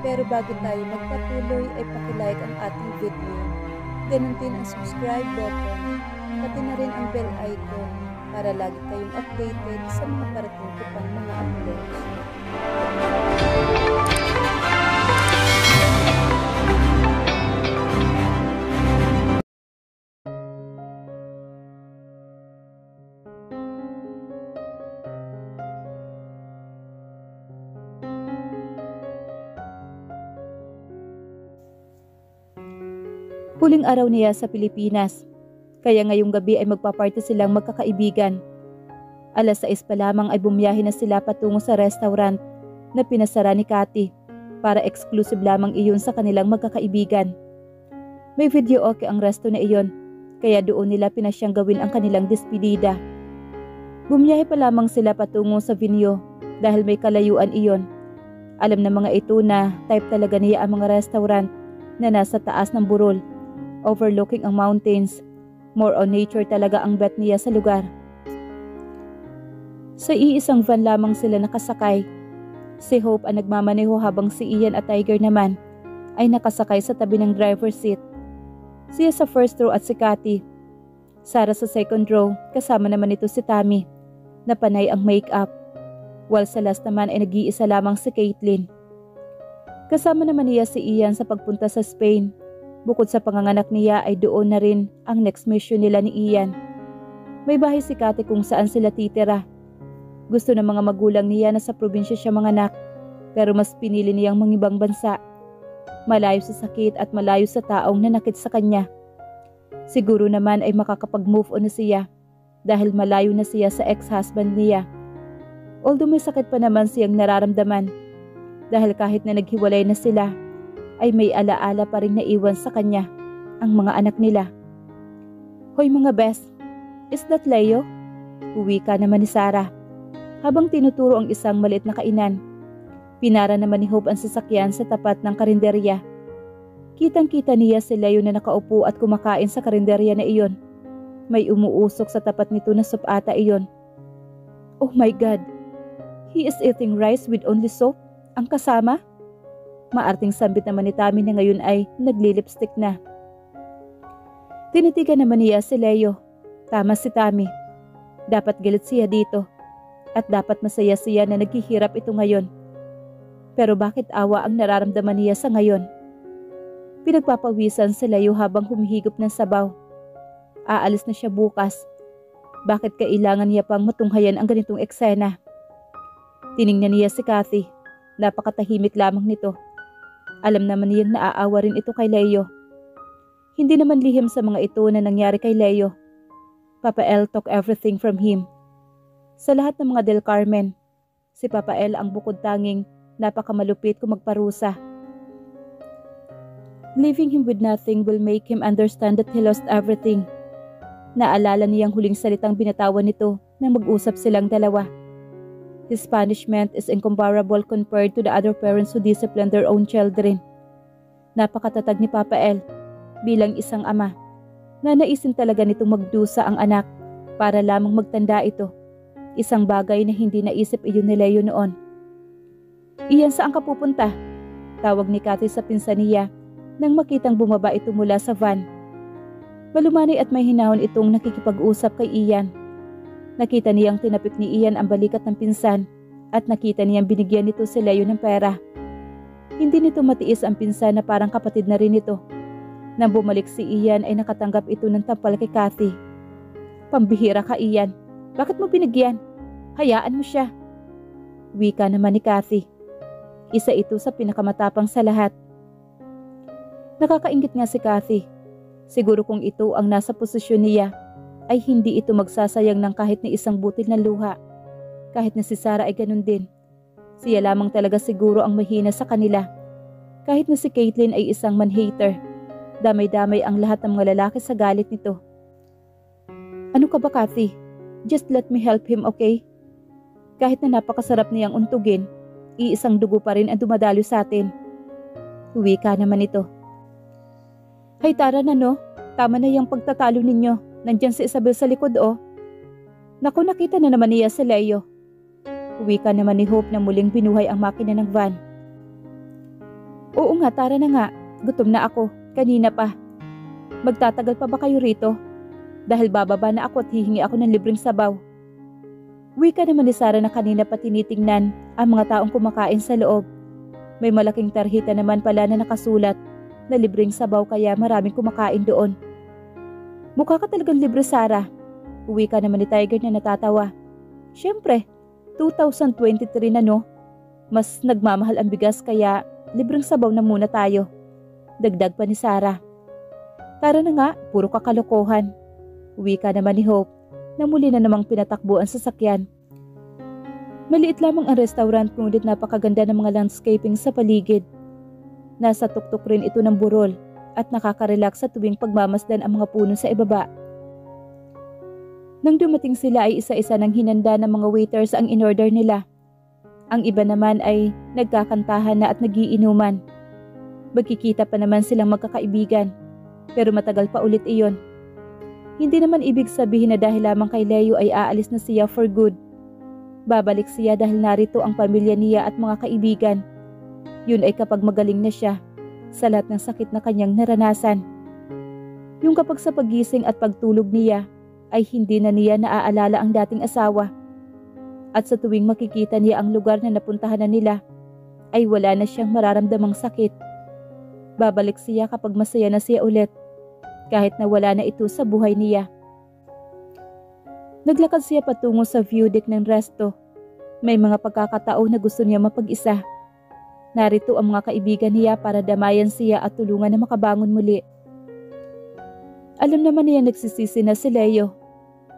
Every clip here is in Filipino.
Pero bago tayo magpatuloy ay pakilike ang ating video. Ganun din ang subscribe button, pati na rin ang bell icon para lagi tayong updated sa mga parating ko pang mga uploads. Huling araw niya sa Pilipinas, kaya ngayong gabi ay magpaparty silang magkakaibigan. Alas 6 pa lamang ay bumiyahe na sila patungo sa restaurant na pinasara ni Cathy para exclusive lamang iyon sa kanilang magkakaibigan. May video okay ang resto na iyon, kaya doon nila pinasyang gawin ang kanilang despedida. Bumiyahe pa lamang sila patungo sa venue dahil may kalayuan iyon. Alam na mga ito na type talaga niya ang mga restaurant na nasa taas ng burol, overlooking ang mountains. More on nature talaga ang bet niya sa lugar. Sa iisang van lamang sila nakasakay. Si Hope ang nagmamaneho habang si Ian at Tiger naman ay nakasakay sa tabi ng driver's seat. Siya sa first row at si Cathy. Sarah sa second row, kasama naman ito si Tammy na panay ang makeup. While sa last naman ay nag-iisa lamang si Caitlin. Kasama naman niya si Ian sa pagpunta sa Spain. Bukod sa panganganak niya ay doon na rin ang next mission nila ni Ian. May bahay si Cathy kung saan sila titira. Gusto ng mga magulang niya na sa probinsya siya manganak, pero mas pinili niyang mangibang bansa. Malayo sa sakit at malayo sa taong nanakit sa kanya. Siguro naman ay makakapag-move on na siya dahil malayo na siya sa ex-husband niya. Although may sakit pa naman siyang nararamdaman dahil kahit na naghiwalay na sila, ay may alaala pa rin naiwan sa kanya ang mga anak nila. Hoy mga best, is that Leo? Uwi ka naman ni Sarah habang tinuturo ang isang maliit na kainan. Pinara naman ni Hope ang sasakyan sa tapat ng karinderya. Kitang-kita niya si Leo na nakaupo at kumakain sa karinderya na iyon. May umuusok sa tapat nito na soup ata iyon. Oh my God! He is eating rice with only soup? Ang kasama? Maarting sambit naman ni Tammy na ngayon ay nagli-lipstick na. Tinitigan naman niya si Leo. Tama si Tammy. Dapat galit siya dito. At dapat masaya siya na naghihirap ito ngayon. Pero bakit awa ang nararamdaman niya sa ngayon? Pinagpapawisan si Leo habang humihigop ng sabaw. Aalis na siya bukas. Bakit kailangan niya pang matunghayan ang ganitong eksena? Tiningnan niya si Cathy. Napakatahimik lamang nito. Alam naman niyang naaawa rin ito kay Leo. Hindi naman lihim sa mga ito na nangyari kay Leo. Papa El took everything from him. Sa lahat ng mga Del Carmen, si Papa El ang bukod tanging napakamalupit kung magparusa. Leaving him with nothing will make him understand that he lost everything. Naalala niyang huling salitang binatawan nito nang mag-usap silang dalawa. His punishment is incomparable compared to the other parents who discipline their own children. Napakatatag ni Papa El bilang isang ama na naisin talaga nitong magdusa ang anak para lamang magtanda ito. Isang bagay na hindi naisip iyon ni Leo noon. Iyan, saan ka pupunta? Tawag ni Cathy sa pinsan niya nang makitang bumaba ito mula sa van. Malumanay at may hinahon itong nakikipag-usap kay Ian. Nakita niyang tinapik ni Ian ang balikat ng pinsan at nakita niyang binigyan nito si Leo ng pera. Hindi nito matiis ang pinsan na parang kapatid na rin ito. Nang bumalik si Ian ay nakatanggap ito ng tampal kay Cathy. Pambihira ka, Ian. Bakit mo binigyan? Hayaan mo siya. Wika naman ni Cathy. Isa ito sa pinakamatapang sa lahat. Nakakaingit nga si Cathy. Siguro kung ito ang nasa posisyon niya, ay hindi ito magsasayang ng kahit na isang butil na luha. Kahit na si Sarah ay ganun din. Siya lamang talaga siguro ang mahina sa kanila. Kahit na si Caitlin ay isang man-hater. Damay-damay ang lahat ng mga lalaki sa galit nito. Ano ka ba, Cathy? Just let me help him, okay? Kahit na napakasarap niyang untugin, iisang dugo pa rin ang dumadalo sa atin. Huwi ka naman ito. Hay tara na no, tama na yung pagtatalo ninyo. Nandyan si Isabel sa likod oh. Naku, nakita na naman niya si Leo. Uwi ka naman ni Hope na muling binuhay ang makina ng van. Oo nga, tara na nga. Gutom na ako. Kanina pa. Magtatagal pa ba kayo rito? Dahil bababa na ako at hihingi ako ng libreng sabaw. Wika naman ni Sarah na kanina pa tinitingnan ang mga taong kumakain sa loob. May malaking tarhita naman pala na nakasulat na libreng sabaw kaya maraming kumakain doon. Mukha ka talagang libre, Sarah. Wika naman ni Tiger na natatawa. Siyempre, 2023 na no. Mas nagmamahal ang bigas kaya libreng sabaw na muna tayo. Dagdag pa ni Sarah. Tara na nga, puro kakalokohan. Wika naman ni Hope na muli na namang pinatakbo ang sasakyan. Maliit lamang ang restaurant ngunit napakaganda ng mga landscaping sa paligid. Nasa tuktok rin ito ng burol at nakaka-relax sa tuwing pagmamasdan ang mga puno sa ibaba. Nang dumating sila ay isa-isa nang hinanda ng mga waiters ang in-order nila. Ang iba naman ay nagkakantahan na at nagiinuman. Magkikita pa naman silang magkakaibigan, pero matagal pa ulit iyon. Hindi naman ibig sabihin na dahil lamang kay Leo ay aalis na siya for good. Babalik siya dahil narito ang pamilya niya at mga kaibigan. Yun ay kapag magaling na siya sa lahat ng sakit na kanyang naranasan. Yung kapag sa pagising at pagtulog niya ay hindi na niya naaalala ang dating asawa. At sa tuwing makikita niya ang lugar na napuntahan na nila, ay wala na siyang mararamdamang sakit. Babalik siya kapag masaya na siya ulit, kahit na wala na ito sa buhay niya. Naglakad siya patungo sa view deck ng resto. May mga pagkakataon na gusto niya mapag-isa. Narito ang mga kaibigan niya para damayan siya at tulungan na makabangon muli. Alam naman niya nagsisisi na si Leo,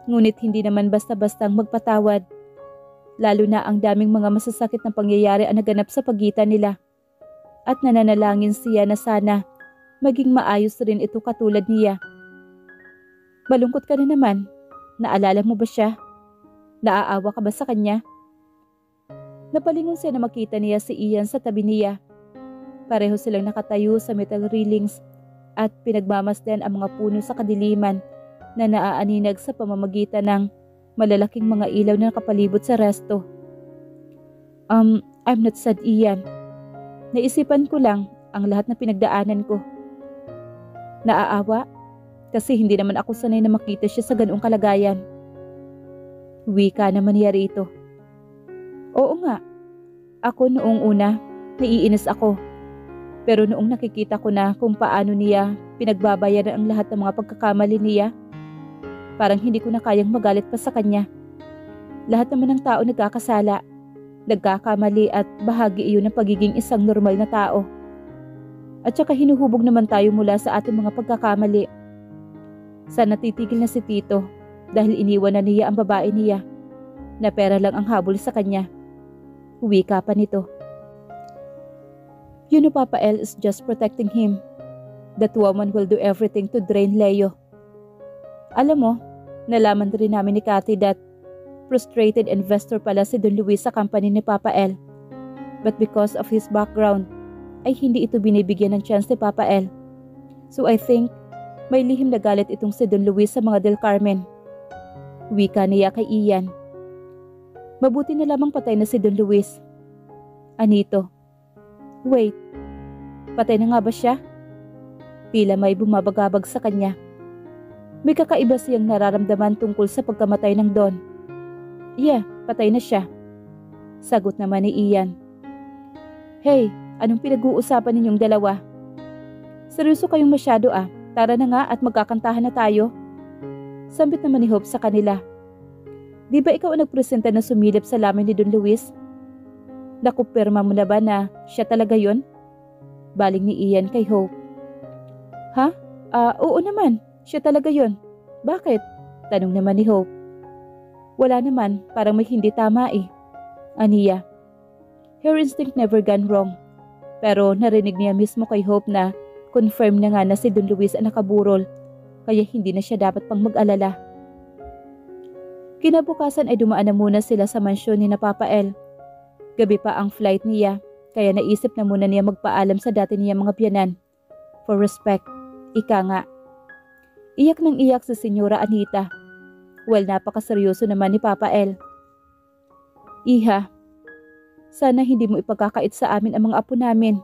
ngunit hindi naman basta-bastang magpatawad. Lalo na ang daming mga masasakit na pangyayari ang naganap sa pagitan nila. At nananalangin siya na sana maging maayos rin ito katulad niya. Malungkot ka na naman. Naalala mo ba siya? Naaawa ka ba sa kanya? Napalingon siya na makita niya si Ian sa tabi niya. Pareho silang nakatayo sa metal railings at pinagmamasdan ang mga puno sa kadiliman na naaaninag sa pamamagitan ng malalaking mga ilaw na nakapalibot sa resto. I'm not sad, Ian. Naisipan ko lang ang lahat na pinagdaanan ko. Naaawa? Kasi hindi naman ako sanay na makita siya sa ganoong kalagayan. Wika naman niya rito. Oo nga. Ako noong una, naiinis ako. Pero noong nakikita ko na kung paano niya pinagbabayaran ang lahat ng mga pagkakamali niya, parang hindi ko na kayang magalit pa sa kanya. Lahat naman ng tao nagkakasala, nagkakamali at bahagi iyon ng pagiging isang normal na tao. At saka hinuhubog naman tayo mula sa ating mga pagkakamali. Sana titigil na si Tito dahil iniwan na niya ang babae niya na pera lang ang habol sa kanya. Wika pa nito. You know Papa El is just protecting him. That woman will do everything to drain Leo. Alam mo, nalaman rin namin ni Cathy that frustrated investor pala si Don Luis sa company ni Papa El. But because of his background, ay hindi ito binibigyan ng chance ni Papa El. So I think may lihim na galit itong si Don Luis sa mga Del Carmen. Wika niya kay Ian. Mabuti na lamang patay na si Don Luis. Anito. Wait, patay na nga ba siya? Tila may bumabagabag sa kanya. May kakaiba siyang nararamdaman tungkol sa pagkamatay ng Don. Yeah, patay na siya. Sagot naman ni Ian. Hey, anong pinag-uusapan ninyong dalawa? Seryoso kayong masyado ah. Tara na nga at magkakantahan na tayo. Sambit naman ni Hope sa kanila. Di ba ikaw ang nagpresenta na sumilip sa lamin ni Don Luis? Nakupirma mo na ba na siya talaga yon? Baling ni Ian kay Hope. Ha? Oo naman. Siya talaga yon. Bakit? Tanong naman ni Hope. Wala naman. Parang may hindi tama eh. Aniya. Her instinct never gone wrong. Pero narinig niya mismo kay Hope na confirm na nga na si Don Luis ang nakaburol. Kaya hindi na siya dapat pang mag-alala. Kinabukasan ay dumaan na muna sila sa mansyon ni na Papa El. Gabi pa ang flight niya, kaya naisip na muna niya magpaalam sa dati niya mga biyanan. For respect, ika nga. Iyak nang iyak si Senyora Anita. Well, napakaseryoso naman ni Papa El. Iha, sana hindi mo ipagkakait sa amin ang mga apo namin.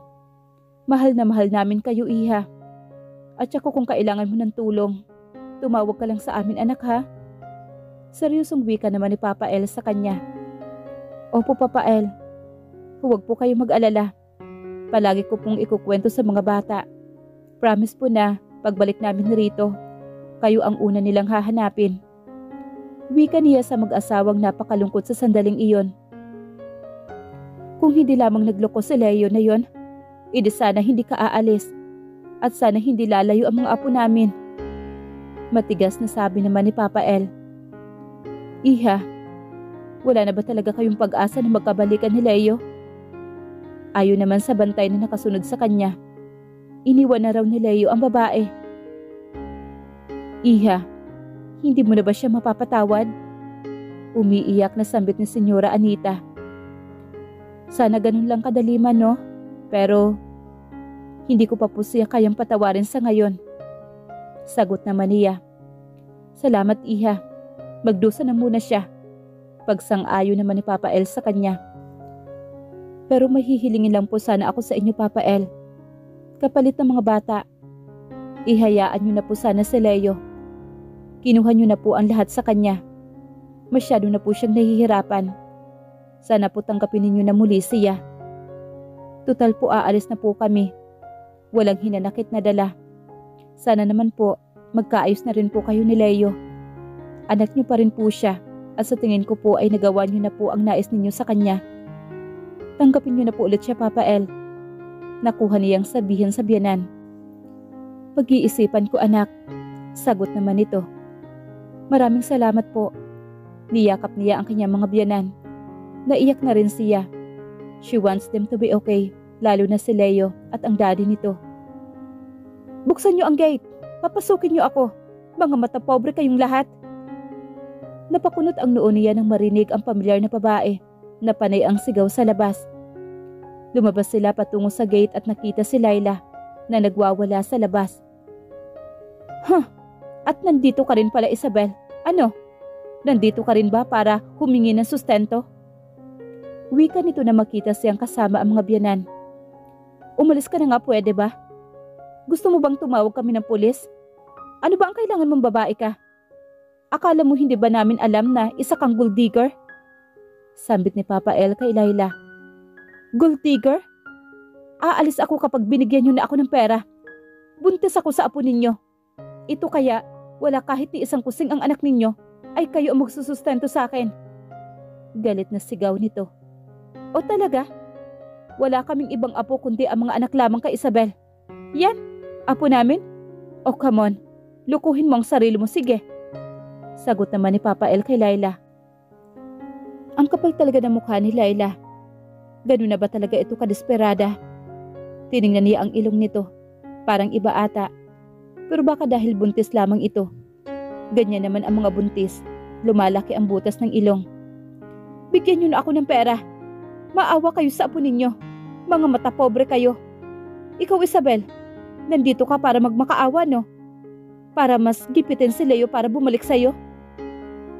Mahal na mahal namin kayo, Iha. At saka kung kailangan mo ng tulong, tumawag ka lang sa amin, anak, ha? Seryosong wika naman ni Papa El sa kanya. Opo, Papa El. Huwag po kayo mag-alala. Palagi ko pong ikukwento sa mga bata. Promise po na pagbalik namin rito, kayo ang una nilang hahanapin. Wika niya sa mag-asawang napakalungkot sa sandaling iyon. Kung hindi lamang nagloko si Leo na yon, edi sana hindi ka aalis at sana hindi lalayo ang mga apo namin. Matigas na sabi naman ni Papa El. Iha, wala na ba talaga kayong pag-asa na magkabalikan ni Leo? Ayon naman sa bantay na nakasunod sa kanya, iniwan na raw ni Leo ang babae. Iha, hindi mo na ba siya mapapatawad? Umiiyak na sambit ni Senyora Anita. Sana ganun lang kadali man, no? Pero hindi ko pa po siya kayang patawarin sa ngayon. Sagot naman niya. Salamat, Iha. Magdusa na muna siya. Pagsang-ayon naman ni Papa El sa kanya. Pero mahihilingin lang po sana ako sa inyo, Papa El. Kapalit ng mga bata, ihayaan niyo na po sana si Leo. Kinuha niyo na po ang lahat sa kanya. Masyado na po siyang nahihirapan. Sana po tanggapin ninyo na muli siya. Tutal po aalis na po kami. Walang hinanakit na dala. Sana naman po magkaayos na rin po kayo ni Leo. Anak niyo pa rin po siya at sa tingin ko po ay nagawa niyo na po ang nais ninyo sa kanya. Tanggapin niyo na po ulit siya, Papa El. Nakuha niyang sabihin sa biyanan. Pag-iisipan ko, anak. Sagot naman ito. Maraming salamat po. Niyakap niya ang kanyang mga biyanan. Naiyak na rin siya. She wants them to be okay, lalo na si Leo at ang daddy nito. Buksan niyo ang gate. Papasukin niyo ako. Mga mata pobre kayong lahat. Napakunot ang noo niya nang marinig ang pamilyar na babae na panay ang sigaw sa labas. Lumabas sila patungo sa gate at nakita si Laila na nagwawala sa labas. At nandito ka rin pala, Isabel. Ano? Nandito ka rin ba para humingi ng sustento? Wika nito na makita siyang kasama ang mga biyanan. Umalis ka na nga, pwede ba? Gusto mo bang tumawag kami ng pulis? Ano ba ang kailangan mong babae ka? Akala mo hindi ba namin alam na isa kang gold digger? Sambit ni Papa El kay Laila. Gold digger? Aalis ako kapag binigyan niyo na ako ng pera. Buntis ako sa apo ninyo. Ito kaya wala kahit ni isang kusing ang anak ninyo ay kayo ang magsusustento sa akin. Galit na sigaw nito. O talaga? Wala kaming ibang apo kundi ang mga anak lamang kay Isabel. Yan, apo namin? Oh, come on. Lukuhin mo ang sarili mo, sige. Sagot naman ni Papa El kay Laila. Ang kapal talaga ng mukha ni Laila. Ganun na ba talaga ito kadesperada? Tiningnan niya ang ilong nito. Parang iba ata. Pero baka dahil buntis lamang ito. Ganyan naman ang mga buntis. Lumalaki ang butas ng ilong. Bigyan niyo na ako ng pera. Maawa kayo sa apo ninyo. Mga mata pobre kayo. Ikaw, Isabel, nandito ka para magmakaawa, no? Para mas gipitin si Leo para bumalik sa'yo.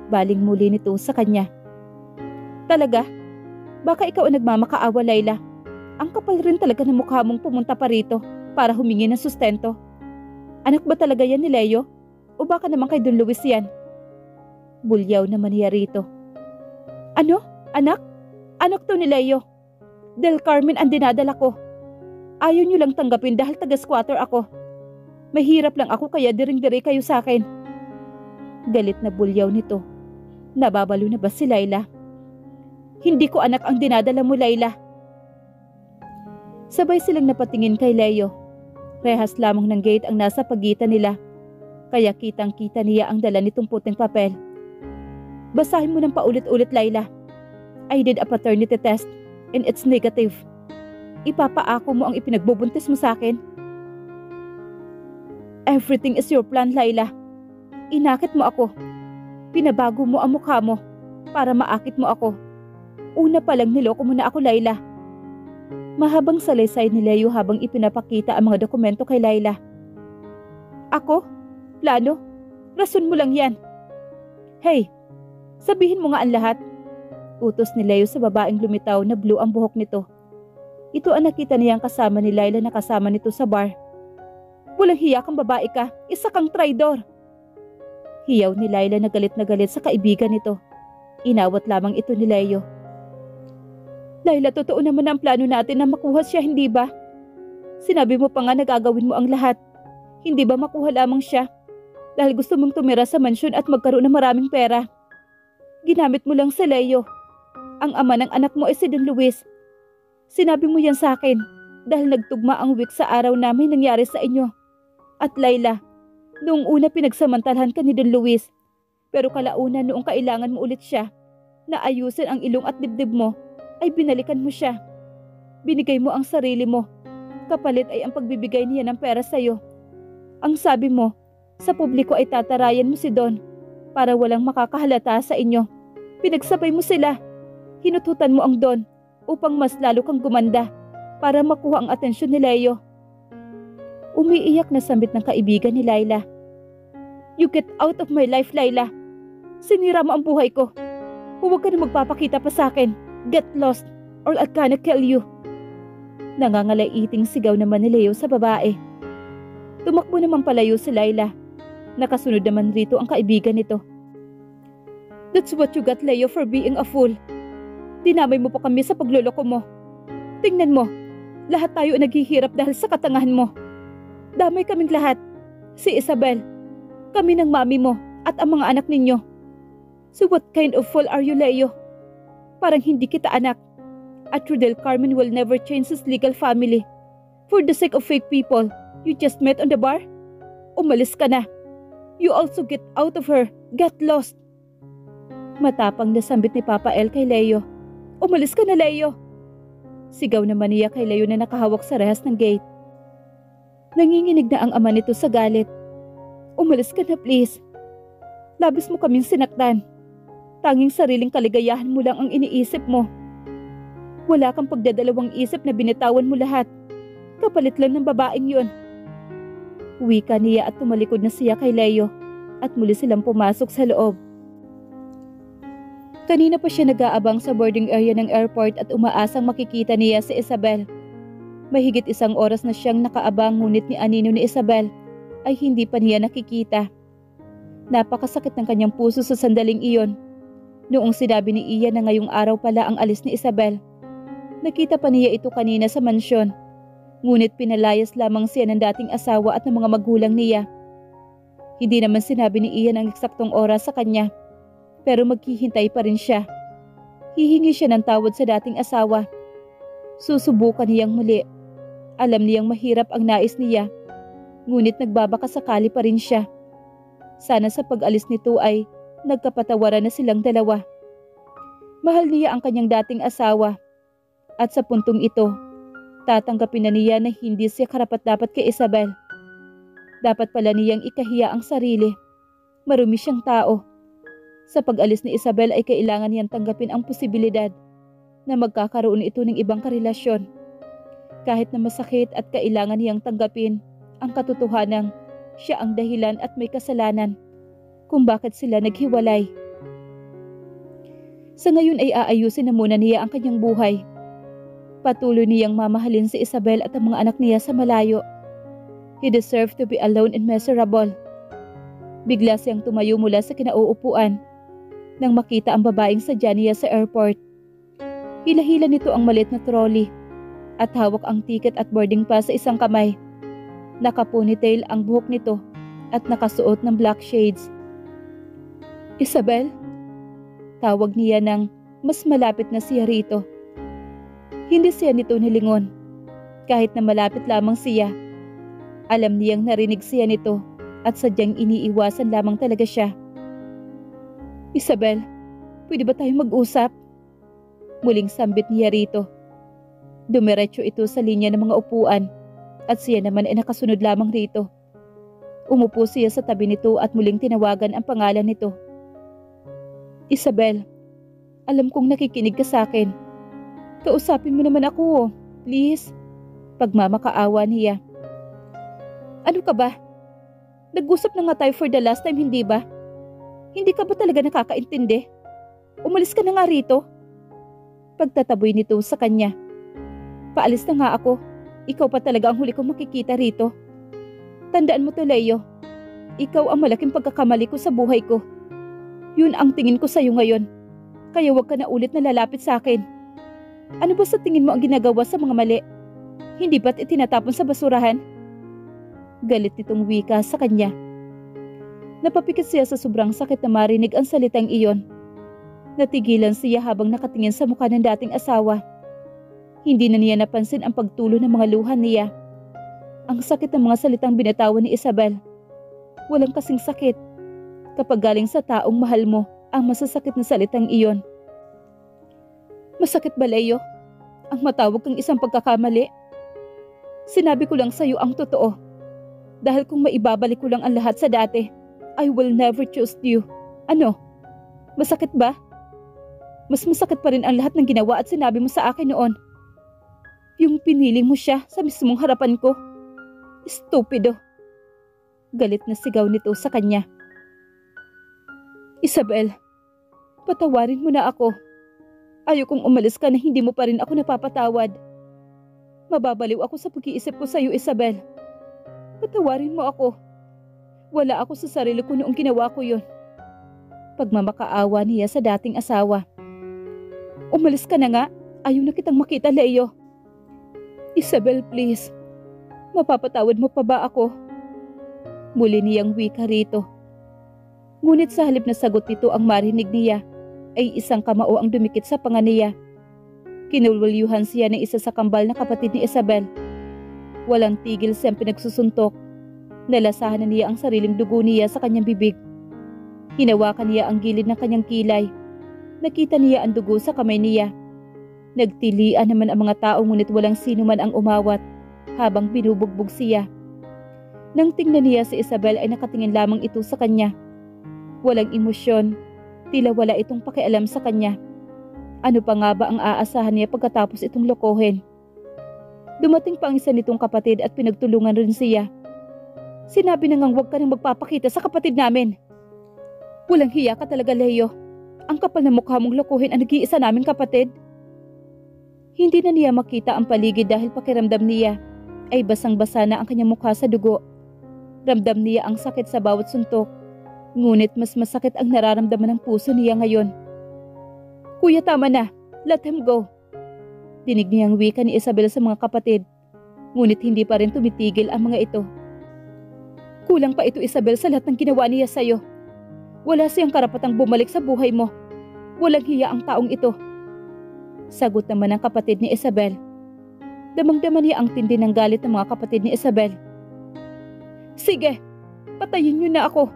Baling muli nito sa kanya. Talaga? Baka ikaw ang nagmamakaawa, Laila. Ang kapal rin talaga ng mukha mong pumunta pa rito para humingi ng sustento. Anak ba talaga yan ni Leo? O baka naman kay Don Luis yan? Bulyaw naman niya rito. Ano? Anak? Anak to ni Leo. Del Carmen ang dinadala ko. Ayaw niyo lang tanggapin dahil taga-squatter ako. Mahirap lang ako kaya diring-diri kayo sa akin. Galit na bulyaw nito. Nababalo na ba si Laila? Hindi ko anak ang dinadala mo, Laila. Sabay silang napatingin kay Leo. Rehas lamang ng gate ang nasa pagitan nila. Kaya kitang-kita niya ang dala nitong puting papel. Basahin mo ng paulit-ulit, Laila. I did a paternity test and it's negative. Ipapaako mo ang ipinagbubuntis mo sa akin. Everything is your plan, Laila. Inakit mo ako. Pinabago mo ang mukha mo para maakit mo ako. Una pa lang niloko mo na ako, Laila. Mahabang salaysay ni Leo habang ipinapakita ang mga dokumento kay Laila. Ako? Plano? Rason mo lang yan. Hey, sabihin mo nga ang lahat. Utos ni Leo sa babaeng lumitaw na blue ang buhok nito. Ito ang nakita niyang kasama ni Laila na kasama nito sa bar. Walang hiya kang babae ka, isa kang traidor. Hiyaw ni Laila na galit sa kaibigan nito. Inawat lamang ito ni Leo. Laila, totoo naman ang plano natin na makuha siya, hindi ba? Sinabi mo pa nga na gagawin mo ang lahat. Hindi ba makuha lamang siya? Dahil gusto mong tumira sa mansyon at magkaroon ng maraming pera. Ginamit mo lang si Leo. Ang ama ng anak mo ay si Don Luis. Sinabi mo yan sa akin dahil nagtugma ang week sa araw na may nangyari sa inyo. At Laila, noong una pinagsamantalahan ka ni Don Luis. Pero kalauna noong kailangan mo ulit siya na ayusin ang ilong at dibdib mo, ay binalikan mo siya. Binigay mo ang sarili mo. Kapalit ay ang pagbibigay niya ng pera sa'yo. Ang sabi mo, sa publiko ay tatarayan mo si Don para walang makakahalata sa inyo. Pinagsabay mo sila. Hinututan mo ang Don upang mas lalo kang gumanda para makuha ang atensyon ni Leo. Umiiyak na sambit ng kaibigan ni Laila. You get out of my life, Laila. Sinira mo ang buhay ko. Huwag ka na magpapakita pa sa akin. Get lost or I'll gonna kill you. Nangangalaiting sigaw naman ni Leo sa babae. Tumakbo naman palayo si Laila. Nakasunod naman rito ang kaibigan nito. That's what you got, Leo, for being a fool. Dinamay mo pa kami sa pagloloko mo. Tingnan mo, lahat tayo naghihirap dahil sa katangahan mo. Damay kaming lahat. Si Isabel, kami ng mami mo at ang mga anak ninyo. So what kind of fool are you, Leo? Parang hindi kita anak. At Rodel Carmen will never change his legal family. For the sake of fake people you just met on the bar? Umalis ka na. You also get out of her. Get lost. Matapang na sambit ni Papa El kay Leo. Umalis ka na, Leo. Sigaw naman niya kay Leo na nakahawak sa rehas ng gate. Nanginginig na ang ama nito sa galit. Umalis ka na, please. Labis mo kaming sinaktan. Tanging sariling kaligayahan mo lang ang iniisip mo. Wala kang pagdadalawang isip na binitawan mo lahat. Kapalit lang ng babaeng yun. Wika niya at tumalikod na siya kay Leo at muli silang pumasok sa loob. Kanina pa siya nag-aabang sa boarding area ng airport at umaasang makikita niya si Isabel. Mahigit 1 oras na siyang nakaabang ngunit ni anino ni Isabel ay hindi pa niya nakikita. Napakasakit ng kanyang puso sa sandaling iyon. Noong sinabi ni Ian na ngayong araw pala ang alis ni Isabel. Nakita pa niya ito kanina sa mansyon. Ngunit pinalayas lamang siya ng dating asawa at ng mga magulang niya. Hindi naman sinabi ni Ian ang eksaktong oras sa kanya. Pero maghihintay pa rin siya. Hihingi siya ng tawad sa dating asawa. Susubukan niyang muli. Alam niyang mahirap ang nais niya. Ngunit nagbabakasakali pa rin siya. Sana sa pag-alis nito ay nagkapatawaran na silang dalawa. Mahal niya ang kanyang dating asawa. At sa puntong ito, tatanggapin na niya na hindi siya karapat-dapat kay Isabel. Dapat pala niyang ikahiya ang sarili. Marumi siyang tao. Sa pag-alis ni Isabel ay kailangan niyang tanggapin ang posibilidad na magkakaroon ito ng ibang karelasyon. Kahit na masakit at kailangan niyang tanggapin ang katotohanang siya ang dahilan at may kasalanan kung bakit sila naghiwalay. Sa ngayon ay aayusin na muna niya ang kanyang buhay. Patuloy niyang mamahalin si Isabel at ang mga anak niya sa malayo. He deserved to be alone and miserable. Bigla siyang tumayo mula sa kinauupuan nang makita ang babaeng sadya niya sa airport. Hila-hila nito ang maliit na trolley at hawak ang ticket at boarding pass sa isang kamay. Naka-ponytail ang buhok nito at nakasuot ng black shades. Isabel? Tawag niya nang mas malapit na siya rito. Hindi siya nito nilingon. Kahit na malapit lamang siya, alam niyang narinig siya nito at sadyang iniiwasan lamang talaga siya. Isabel, pwede ba tayong mag-usap? Muling sambit niya rito. Dumiretso ito sa linya ng mga upuan at siya naman ay nakasunod lamang rito. Umupo siya sa tabi nito at muling tinawagan ang pangalan nito. Isabel, alam kong nakikinig ka sa akin. Kausapin mo naman ako, please. Pagmamakaawa niya. Ano ka ba? Nag-usap na nga tayo for the last time, hindi ba? Hindi ka ba talaga nakakaintindi? Umalis ka na nga rito. Pagtataboy nito sa kanya. Paalis na nga ako. Ikaw pa talaga ang huli kong makikita rito. Tandaan mo to, Leo. Ikaw ang malaking pagkakamali ko sa buhay ko. Yun ang tingin ko sa'yo ngayon. Kaya huwag ka na ulit na lalapit sa akin. Ano ba sa tingin mo ang ginagawa sa mga mali? Hindi ba't itinatapon sa basurahan? Galit nitong wika sa kanya. Napapikit siya sa sobrang sakit na marinig ang salitang iyon. Natigilan siya habang nakatingin sa mukha ng dating asawa. Hindi na niya napansin ang pagtulo ng mga luha niya. Ang sakit ng mga salitang binatawan ni Isabel. Walang kasing sakit kapag galing sa taong mahal mo ang masasakit na salitang iyon. Masakit ba, Leo? Ang matawag kang isang pagkakamali? Sinabi ko lang sa iyo ang totoo. Dahil kung maibabalik ko lang ang lahat sa dati, I will never choose you. Ano? Masakit ba? Mas masakit pa rin ang lahat ng ginawa at sinabi mo sa akin noon. Yung pinili mo siya sa mismong harapan ko. Estupido. Galit na sigaw nito sa kanya. Isabel, patawarin mo na ako. Ayokong umalis ka na hindi mo pa rin ako napapatawad. Mababaliw ako sa pag-iisip ko sa iyo, Isabel. Patawarin mo ako. Wala ako sa sarili ko noong ginawa ko yun. Pagmamakaawa niya sa dating asawa. Umalis ka na nga. Ayaw na kitang makita, Leo. Isabel, please. Mapapatawad mo pa ba ako? Muli niyang wika rito. Ngunit sa halip na sagot nito ang marinig niya, ay isang kamao ang dumikit sa panga niya. Kinulwalyuhan siya ng isa sa kambal na kapatid ni Isabel. Walang tigil siyang pinagsusuntok. Nalasahan na niya ang sariling dugo niya sa kanyang bibig. Hinawakan niya ang gilid ng kanyang kilay. Nakita niya ang dugo sa kamay niya. Nagtilian naman ang mga tao ngunit walang sino man ang umawat habang binubugbog siya. Nang tingnan niya si Isabel ay nakatingin lamang ito sa kanya. Walang emosyon. Tila wala itong pakialam sa kanya. Ano pa nga ba ang aasahan niya pagkatapos itong lokohin? Dumating pa ang isa nitong kapatid at pinagtulungan rin siya. Sinabi na ngang huwag ka nang magpapakita sa kapatid namin. Walang hiya ka talaga, Leo. Ang kapal na mukha mong lokohin ang nag-iisa naming kapatid. Hindi na niya makita ang paligid dahil pakiramdam niya ay basang-basa na ang kanyang mukha sa dugo. Ramdam niya ang sakit sa bawat suntok. Ngunit mas masakit ang nararamdaman ng puso niya ngayon. Kuya, tama na. Let him go. Dinig niyang wika ni Isabel sa mga kapatid. Ngunit hindi pa rin tumitigil ang mga ito. Kulang pa ito, Isabel, sa lahat ng ginawa niya sa'yo. Wala siyang karapatang bumalik sa buhay mo. Walang hiya ang taong ito. Sagot naman ng kapatid ni Isabel. Damang-dama niya ang tindi ng galit ng mga kapatid ni Isabel. Sige, patayin niyo na ako.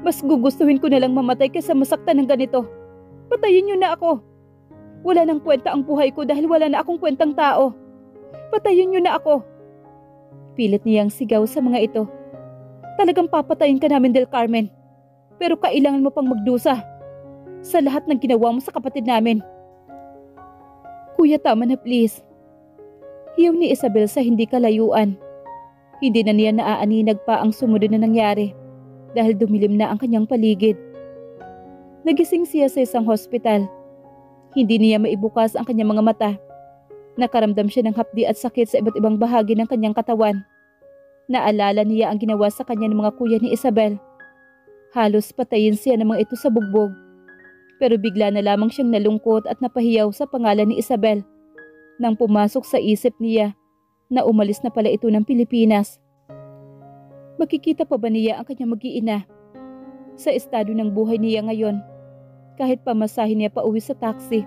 Mas gugustuhin ko na lang mamatay kaysa masaktan ng ganito. Patayin niyo na ako. Wala nang kwenta ang buhay ko dahil wala na akong kwentang tao. Patayin niyo na ako. Pilit niyang sigaw sa mga ito. Talagang papatayin ka namin, Del Carmen. Pero kailangan mo pang magdusa sa lahat ng ginawa mo sa kapatid namin. Kuya, tama na please. Hiyaw ni Isabel sa hindi kalayuan. Hindi na niya naaaninag pa ang sumunod na nangyari dahil dumilim na ang kanyang paligid. Nagising siya sa isang hospital. Hindi niya maibukas ang kanyang mga mata. Nakaramdam siya ng hapdi at sakit sa iba't ibang bahagi ng kanyang katawan. Naalala niya ang ginawa sa kanya ng mga kuya ni Isabel. Halos patayin siya ng mga ito sa bugbog. Pero bigla na lamang siyang nalungkot at napahiyaw sa pangalan ni Isabel nang pumasok sa isip niya na umalis na pala ito ng Pilipinas. Makikita pa ba niya ang kanyang mag-iina? Sa estado ng buhay niya ngayon, kahit pamasahin niya pa uwi sa taxi,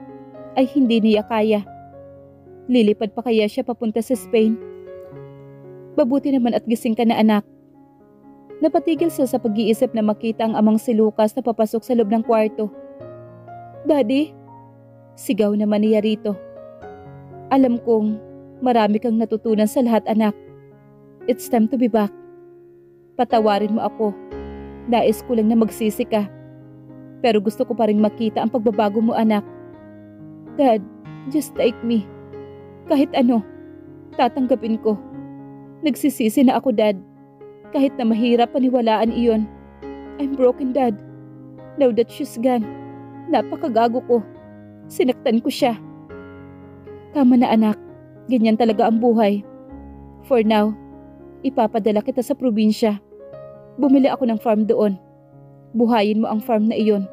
ay hindi niya kaya. Lilipad pa kaya siya papunta sa Spain? Mabuti naman at gising ka na, anak. Napatigil siya sa pag-iisip na makita ang amang si Lucas na papasok sa loob ng kwarto. Daddy? Sigaw naman niya rito. Alam kong marami kang natutunan sa lahat, anak. It's time to be back. Patawarin mo ako. Nais ko lang na magsisi ka. Pero gusto ko pa rin makita ang pagbabago mo, anak. Dad, just take me. Kahit ano, tatanggapin ko. Nagsisisi na ako, Dad. Kahit na mahirap paniwalaan iyon. I'm broken, Dad. Now that she's gone, napakagago ko. Sinaktan ko siya. Tama na, anak. Ganyan talaga ang buhay. For now, ipapadala kita sa probinsya. Bumili ako ng farm doon. Buhayin mo ang farm na iyon.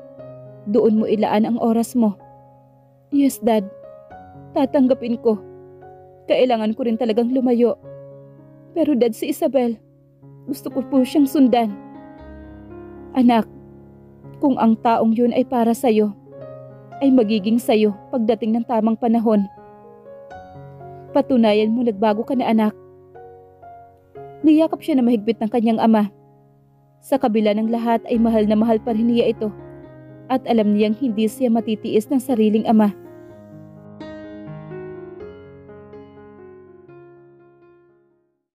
Doon mo ilaan ang oras mo. Yes, Dad. Tatanggapin ko. Kailangan ko rin talagang lumayo. Pero Dad, si Isabel, gusto ko po siyang sundan. Anak, kung ang taong yun ay para sa'yo, ay magiging sa'yo pagdating ng tamang panahon. Patunayan mo nagbago ka na, anak. Niyakap siya na mahigpit ng kanyang ama. Sa kabila ng lahat ay mahal na mahal pa rin niya ito. At alam niyang hindi siya matitiis ng sariling ama.